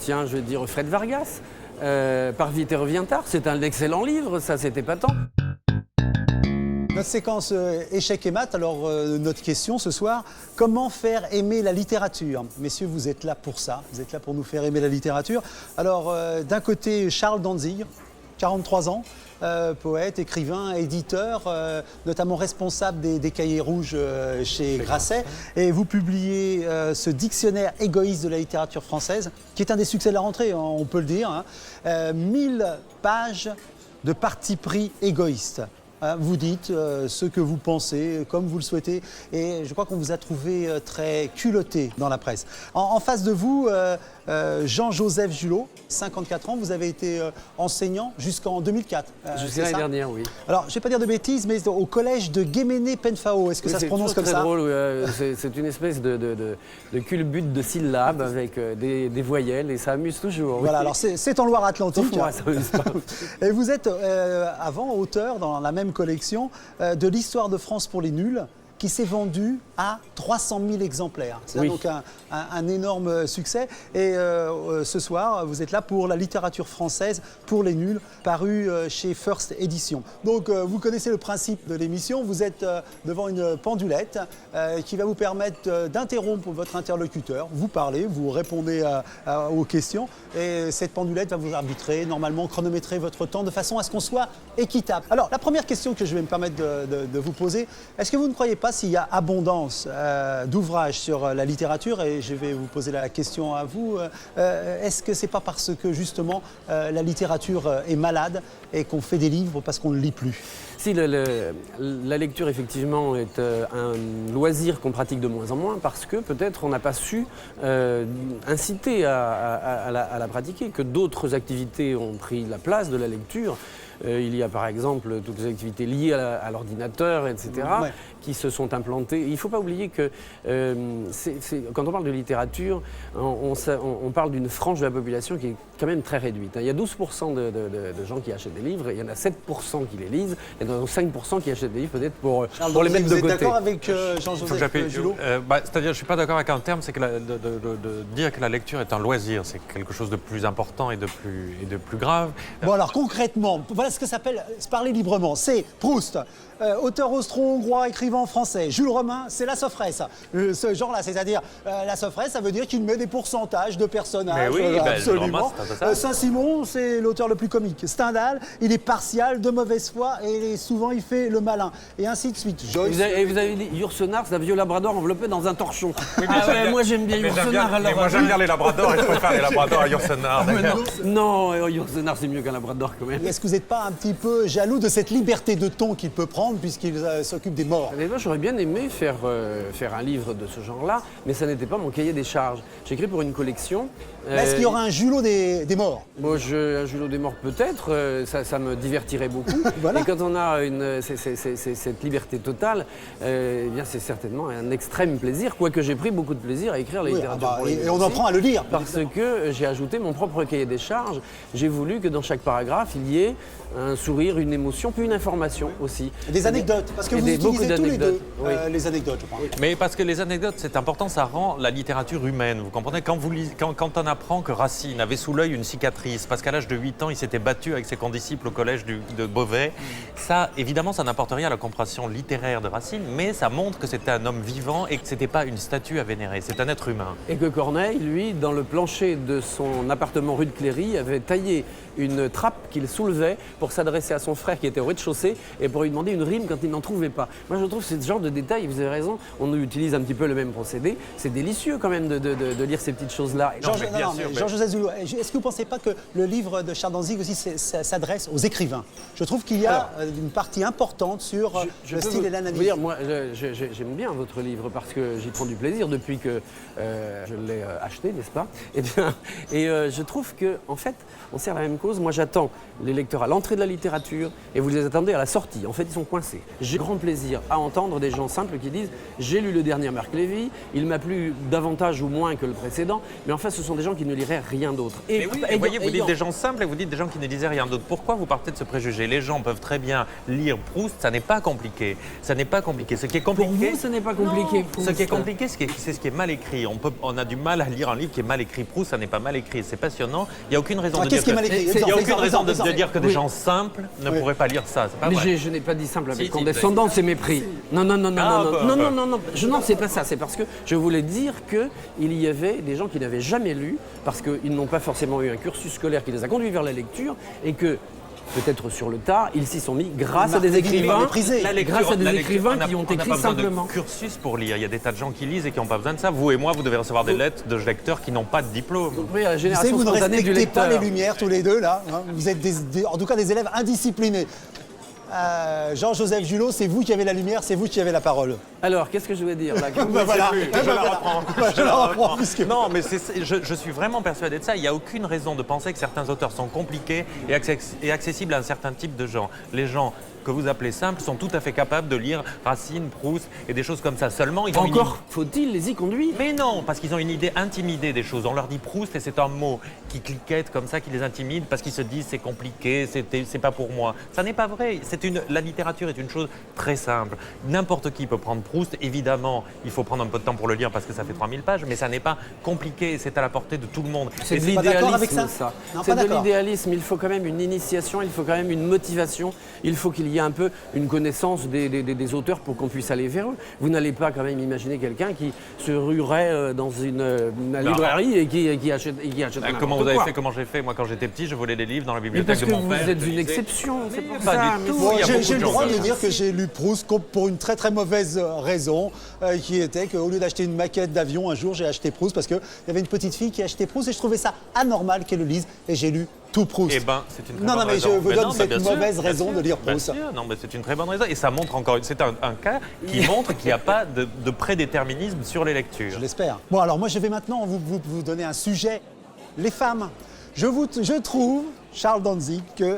tiens, je veux dire Fred Vargas, Pars vite et reviens tard, c'est un excellent livre, ça c'est épatant. Notre séquence échec et maths, alors notre question ce soir, comment faire aimer la littérature? Messieurs, vous êtes là pour ça, vous êtes là pour nous faire aimer la littérature. Alors d'un côté, Charles Dantzig, 43 ans, poète, écrivain, éditeur, notamment responsable des Cahiers rouges chez Grasset. Et vous publiez ce dictionnaire égoïste de la littérature française, qui est un des succès de la rentrée, on peut le dire. 1000 pages de parti pris égoïste. Vous dites ce que vous pensez, comme vous le souhaitez, et je crois qu'on vous a trouvé très culotté dans la presse. En face de vous, Jean-Joseph Julot, 54 ans, vous avez été enseignant jusqu'en 2004. Jusqu'à l'année dernière, oui. Alors, je ne vais pas dire de bêtises, mais au collège de Guéméné-Penfao, est-ce que ça se prononce comme ça? C'est drôle, c'est une espèce de culbute de syllabes avec des voyelles, et ça amuse toujours. Voilà, oui. alors c'est en Loire-Atlantique. Moi, ça amuse pas. Et vous êtes avant auteur dans la même collection de l'histoire de France pour les nuls, qui s'est vendu à 300 000 exemplaires. C'est oui. donc un énorme succès. Et ce soir, vous êtes là pour la littérature française pour les nuls, paru chez First Edition. Donc vous connaissez le principe de l'émission. Vous êtes devant une pendulette qui va vous permettre d'interrompre votre interlocuteur. Vous parlez, vous répondez aux questions. Et cette pendulette va vous arbitrer, normalement chronométrer votre temps de façon à ce qu'on soit équitable. Alors, la première question que je vais me permettre de vous poser, est-ce que vous ne croyez pas s'il y a abondance d'ouvrages sur la littérature, et je vais vous poser la question à vous, est-ce que c'est pas parce que justement la littérature est malade et qu'on fait des livres parce qu'on ne lit plus? Si, la lecture, effectivement, est un loisir qu'on pratique de moins en moins parce que peut-être on n'a pas su inciter à la pratiquer, que d'autres activités ont pris la place de la lecture. Il y a par exemple toutes les activités liées à l'ordinateur, etc., ouais, qui se sont implantées. Il ne faut pas oublier que quand on parle de littérature, on parle d'une frange de la population qui est quand même très réduite. Il y a 12% de gens qui achètent des livres, il y en a 7% qui les lisent, il y en a 5% qui achètent des livres peut-être pour les mettre de côté. Vous êtes d'accord avec Jean-Joseph Julot? C'est-à-dire, je ne suis pas d'accord avec un terme, c'est que de dire que la lecture est un loisir, c'est quelque chose de plus important et de plus grave. Bon alors concrètement, voilà ce que ça s'appelle parler librement. C'est Proust, auteur austro-hongrois, écrivain français. Jules Romain, c'est la sofresse. Ce genre-là, c'est-à-dire la sofresse, ça veut dire qu'il met des pourcentages de personnages. Mais oui, absolument. ça. Saint-Simon, c'est l'auteur le plus comique. Stendhal, il est partial, de mauvaise foi, et souvent il fait le malin. Et ainsi de suite. Vous avez dit Yourcenar, c'est un vieux labrador enveloppé dans un torchon. Oui, Moi j'aime bien Yourcenar. Moi j'aime bien les labradors et je préfère les labradors à Yourcenar. Non, Yourcenar c'est mieux qu'un labrador quand même. Est-ce que vous n'êtes pas un petit peu jaloux de cette liberté de ton qu'il peut prendre puisqu'il s'occupe des morts? Moi, j'aurais bien aimé faire un livre de ce genre-là, mais ça n'était pas mon cahier des charges. J'écris pour une collection. Est-ce qu'il y aura un Julot des morts? Moi, un Julot des morts peut-être, ça me divertirait beaucoup. Voilà. Et quand on a cette liberté totale, eh bien c'est certainement un extrême plaisir, quoique j'ai pris beaucoup de plaisir à écrire la littérature. Et on en prend à le lire. Parce que j'ai ajouté mon propre cahier des charges. J'ai voulu que dans chaque paragraphe, il y ait un sourire, une émotion, puis une information aussi. Des anecdotes, parce que vous utilisez tous les deux les anecdotes, je crois. Mais parce que les anecdotes, c'est important, ça rend la littérature humaine. Vous comprenez, quand on apprend que Racine avait sous l'œil une cicatrice, parce qu'à l'âge de 8 ans, il s'était battu avec ses condisciples au collège de Beauvais, ça, évidemment, ça n'apporte rien à la compréhension littéraire de Racine, mais ça montre que c'était un homme vivant et que c'était pas une statue à vénérer, c'est un être humain. Et que Corneille, lui, dans le plancher de son appartement rue de Cléry, avait taillé une trappe qu'il soulevait pour s'adresser à son frère qui était au rez-de-chaussée et pour lui demander une rime quand il n'en trouvait pas. Moi, je trouve que ce genre de détails, vous avez raison, on utilise un petit peu le même procédé. C'est délicieux quand même de lire ces petites choses-là. Jean-Joseph Julot, est-ce que vous ne pensez pas que le livre de Charles Dantzig aussi s'adresse aux écrivains? Je trouve qu'il y a une partie importante sur le style et l'analyse. Moi, j'aime bien votre livre parce que j'y prends du plaisir depuis que je l'ai acheté, n'est-ce pas? Et je trouve que, en fait, on sert la même cause. Moi, j'attends les lecteurs à l'entrée de la littérature et vous les attendez à la sortie. En fait, ils sont coincés. J'ai grand plaisir à entendre des gens simples qui disent « J'ai lu le dernier Marc Lévy, il m'a plu davantage ou moins que le précédent », mais en fait, ce sont des gens qui ne liraient rien d'autre. Mais oui, vous voyez, vous dites des gens simples et vous dites des gens qui ne lisaient rien d'autre. Pourquoi vous partez de ce préjugé? Les gens peuvent très bien lire Proust, ça n'est pas compliqué. Ça n'est pas compliqué. Ce qui est compliqué. Pour vous, ce n'est pas compliqué. Ce qui est compliqué, c'est ce qui est mal écrit. On a du mal à lire un livre qui est mal écrit. Proust, ça n'est pas mal écrit. C'est passionnant. Il n'y a aucune raison de dire que des gens simples ne pourraient pas lire ça. C'est pas vrai. Mais je n'ai pas dit simple avec condescendance et mépris. Non, non, c'est pas ça. C'est parce que je voulais dire qu'il y avait des gens qui n'avaient jamais lu, parce qu'ils n'ont pas forcément eu un cursus scolaire qui les a conduits vers la lecture, et que peut-être sur le tard, ils s'y sont mis grâce à des écrivains, qui ont écrit simplement. De cursus pour lire. Il y a des tas de gens qui lisent et qui n'ont pas besoin de ça. Vous et moi, vous devez recevoir des lettres de lecteurs qui n'ont pas de diplôme. Oui, la génération vous ne spontanée du respectez lecteur. pas les lumières tous les deux là. Hein. Vous êtes en tout cas des élèves indisciplinés. Jean-Joseph Julot, c'est vous qui avez la lumière, c'est vous qui avez la parole. Alors, qu'est-ce que je vais dire là? Voilà. Je la reprends. Je la reprends. Puisque... Non, mais je suis vraiment persuadé de ça. Il n'y a aucune raison de penser que certains auteurs sont compliqués et accessibles à un certain type de gens. Les gens que vous appelez simples sont tout à fait capables de lire Racine, Proust et des choses comme ça. Seulement, ils ont encore faut-il les y conduire? Mais non, parce qu'ils ont une idée intimidée des choses. On leur dit Proust et c'est un mot qui cliquette comme ça, qui les intimide parce qu'ils se disent c'est compliqué, c'est pas pour moi. Ça n'est pas vrai. La littérature est une chose très simple. N'importe qui peut prendre Proust. Évidemment, il faut prendre un peu de temps pour le lire parce que ça fait 3000 pages, mais ça n'est pas compliqué. C'est à la portée de tout le monde. C'est de l'idéalisme, ça. C'est de l'idéalisme. Il faut quand même une initiation, il faut quand même une motivation. Il faut qu'il y ait un peu une connaissance des auteurs pour qu'on puisse aller vers eux. Vous n'allez pas quand même imaginer quelqu'un qui se ruerait dans une librairie et qui achète comment vous avez fait, comment j'ai fait? Moi, quand j'étais petit, je volais des livres dans la bibliothèque de mon père. Parce que vous êtes une exception, c'est pour pas ça. du tout. Bon, j'ai le droit de dire que j'ai lu Proust pour une très très mauvaise raison, qui était qu'au lieu d'acheter une maquette d'avion, un jour j'ai acheté Proust parce qu'il y avait une petite fille qui achetait Proust et je trouvais ça anormal qu'elle le lise et j'ai lu tout Proust. Eh ben, c'est une très non, bonne mais raison. je vous donne cette mauvaise raison de lire Proust. Non, mais c'est une très bonne raison et ça montre encore, c'est un cas qui montre qu'il n'y a pas de prédéterminisme sur les lectures. Je l'espère. Bon, alors moi je vais maintenant vous donner un sujet. Les femmes. Je trouve, Charles Danzig, que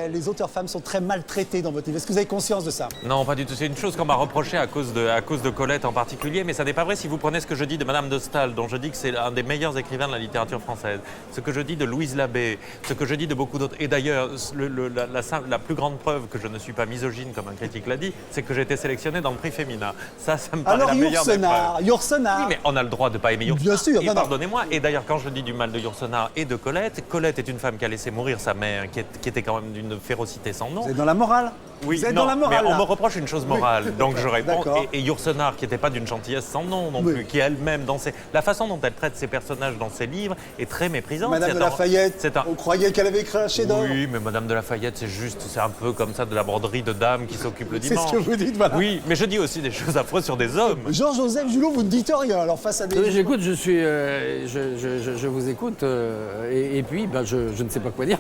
les auteurs femmes sont très maltraités dans votre livre. Est-ce que vous avez conscience de ça? Non, pas du tout. C'est une chose qu'on m'a reproché à cause de Colette en particulier, mais ça n'est pas vrai si vous prenez ce que je dis de Madame de Staël, dont je dis que c'est un des meilleurs écrivains de la littérature française, ce que je dis de Louise Labbé, ce que je dis de beaucoup d'autres. Et d'ailleurs, la plus grande preuve que je ne suis pas misogyne, comme un critique l'a dit, c'est que j'ai été sélectionné dans le prix Féminin. Ça me paraît la meilleure des preuves. Yourcenar. Oui, mais on a le droit de ne pas aimer Yourcenar. Bien sûr. Pardonnez-moi. Et d'ailleurs, quand je dis du mal de Yourcenar et de Colette, Colette est une femme qui a laissé mourir sa mère, qui était quand même d'une férocité sans nom. Vous êtes dans la morale? Oui, vous êtes non, dans la morale, mais on là. me reproche une chose morale, Oui. donc je réponds. D'accord. Et Yourcenar, qui n'était pas d'une gentillesse sans nom non plus, qui elle-même, la façon dont elle traite ses personnages dans ses livres est très méprisante. Madame de Lafayette, on croyait qu'elle avait écrit un chef-d'œuvre. Oui, mais Madame de Lafayette, c'est un peu comme ça de la broderie de dames qui s'occupe le dimanche. C'est ce que vous dites, voilà. Oui, mais je dis aussi des choses affreuses sur des hommes. Jean-Joseph Julot, vous ne dites rien, alors face à des... J'écoute, je vous écoute, et puis je ne sais pas quoi dire.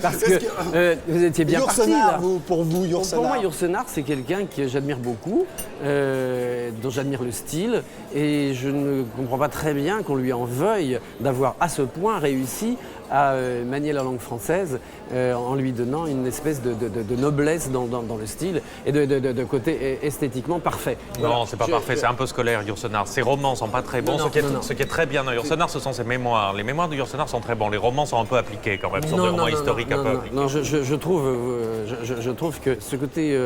Parce que vous étiez bien parti là. Pour vous, Yourcenar. Pour moi, Yourcenar, c'est quelqu'un que j'admire beaucoup, dont j'admire le style, et je ne comprends pas très bien qu'on lui en veuille d'avoir à ce point réussi à manier la langue française en lui donnant une espèce de noblesse dans le style et de côté esthétiquement parfait. Voilà. Non, c'est pas parfait, c'est un peu scolaire, Yourcenar. Ses romans sont pas très bons. Ce qui est très bien dans Yourcenar, ce sont ses mémoires. Les mémoires de Yourcenar sont très bons. Les romans sont un peu appliqués quand même. Ce sont des romans historiques un peu appliqués. Non, je trouve que ce côté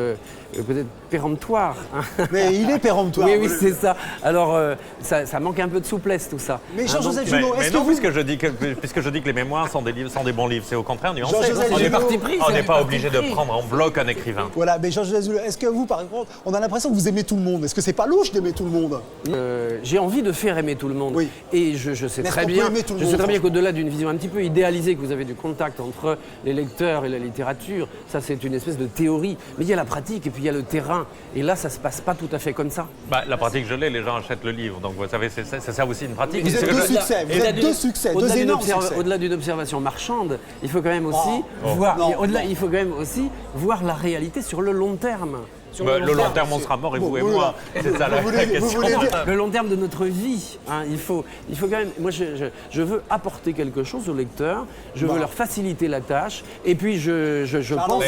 peut-être péremptoire. Hein. Mais il est péremptoire. Oui, c'est ça. Alors, ça manque un peu de souplesse, tout ça. Mais Jean-Joseph Julot, est-ce que vous... puisque je dis que les mémoires sont des bons livres, c'est au contraire nuancé. On n'est pas obligé de prendre en bloc un écrivain. Voilà, mais Jean-Joseph Julot, est-ce que vous, par contre, on a l'impression que vous aimez tout le monde? Est-ce que c'est pas louche d'aimer tout le monde? J'ai envie de faire aimer tout le monde. Oui. Et je sais très bien qu'au-delà d'une vision un petit peu idéalisée que vous avez du contact entre les lecteurs et la littérature, ça c'est une espèce de théorie. Mais il y a la pratique et puis il y a le terrain. Et là, ça se passe pas tout à fait comme ça. La pratique, je l'ai, les gens achètent le livre. Donc vous savez, c'est ça aussi une pratique. Vous êtes deux succès, deux énormes succès. Au-delà d'une observation marchande, il faut quand même aussi voir la réalité sur le long terme. Le long terme, on sera mort et vous et moi. C'est ça la question. Le long terme de notre vie. Hein, il faut quand même. Moi, je veux apporter quelque chose aux lecteurs. Je veux leur faciliter la tâche. Et puis, je pense.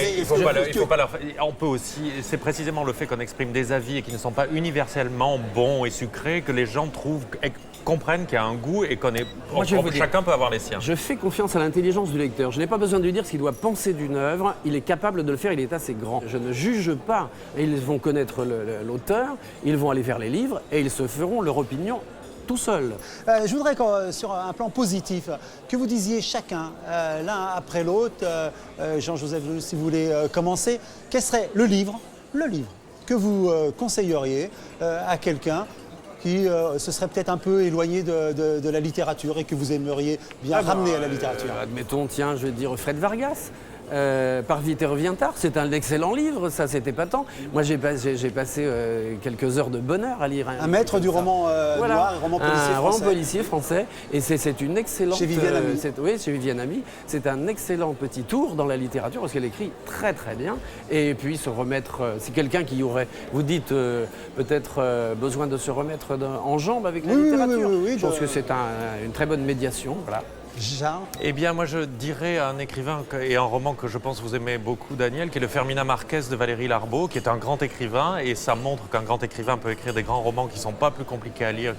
On peut aussi. C'est précisément le fait qu'on exprime des avis et qui ne sont pas universellement bons et sucrés que les gens trouvent comprenne qu'il y a un goût et Moi, je vais vous dire, chacun peut avoir les siens. je fais confiance à l'intelligence du lecteur. Je n'ai pas besoin de lui dire ce qu'il doit penser d'une œuvre. Il est capable de le faire, il est assez grand. Je ne juge pas. Ils vont connaître l'auteur, ils vont aller vers les livres et ils se feront leur opinion tout seuls. Je voudrais, sur un plan positif, que vous disiez chacun, l'un après l'autre, Jean-Joseph, si vous voulez commencer, quel serait le livre que vous conseilleriez à quelqu'un qui se serait peut-être un peu éloigné de la littérature et que vous aimeriez bien ramener à la littérature. Admettons, tiens, je vais dire Fred Vargas. Par vite et revient tard, c'est un excellent livre, ça c'était pas tant. Moi j'ai passé quelques heures de bonheur à lire un maître du roman noir, roman policier un français. roman policier français, et c'est une excellente... Chez Viviane Ami. Oui, chez Viviane Ami. C'est un excellent petit tour dans la littérature parce qu'elle écrit très très bien. Et puis se remettre, c'est quelqu'un qui aurait, vous dites, peut-être besoin de se remettre en jambe avec la littérature. Oui, je pense que c'est une très bonne médiation. Voilà. Jean. Eh bien, moi, je dirais à un écrivain et un roman que je pense vous aimez beaucoup, Daniel, qui est le Fermina Marquez de Valérie Larbaud, qui est un grand écrivain. Et ça montre qu'un grand écrivain peut écrire des grands romans qui ne sont pas plus compliqués à lire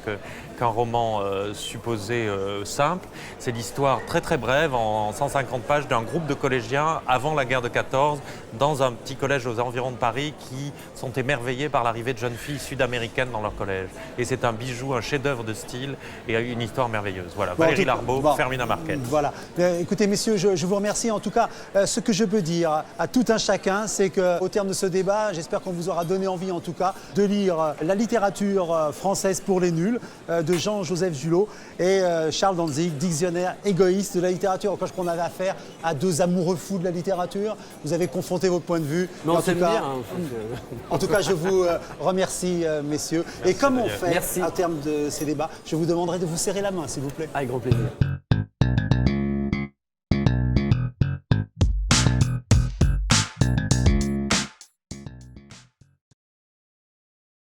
qu'un roman supposé simple. C'est l'histoire très très brève, en 150 pages, d'un groupe de collégiens avant la guerre de 14, dans un petit collège aux environs de Paris, qui sont émerveillés par l'arrivée de jeunes filles sud-américaines dans leur collège. Et c'est un bijou, un chef-d'œuvre de style et une histoire merveilleuse. Voilà, Bon, Valérie Larbaud, Fermina Marquez. Voilà. Écoutez, messieurs, je vous remercie. En tout cas, ce que je peux dire à tout un chacun, c'est qu'au terme de ce débat, j'espère qu'on vous aura donné envie, en tout cas, de lire La littérature française pour les nuls de Jean-Joseph Julot et Charles Dantzig, dictionnaire égoïste de la littérature. Quand je qu'on avait affaire à deux amoureux fous de la littérature, vous avez confronté votre point de vue. Mais on s'aime bien. En tout cas, je vous remercie, messieurs. Merci, et comme on Daniel. fait, au terme de ces débats, je vous demanderai de vous serrer la main, s'il vous plaît. Avec grand plaisir.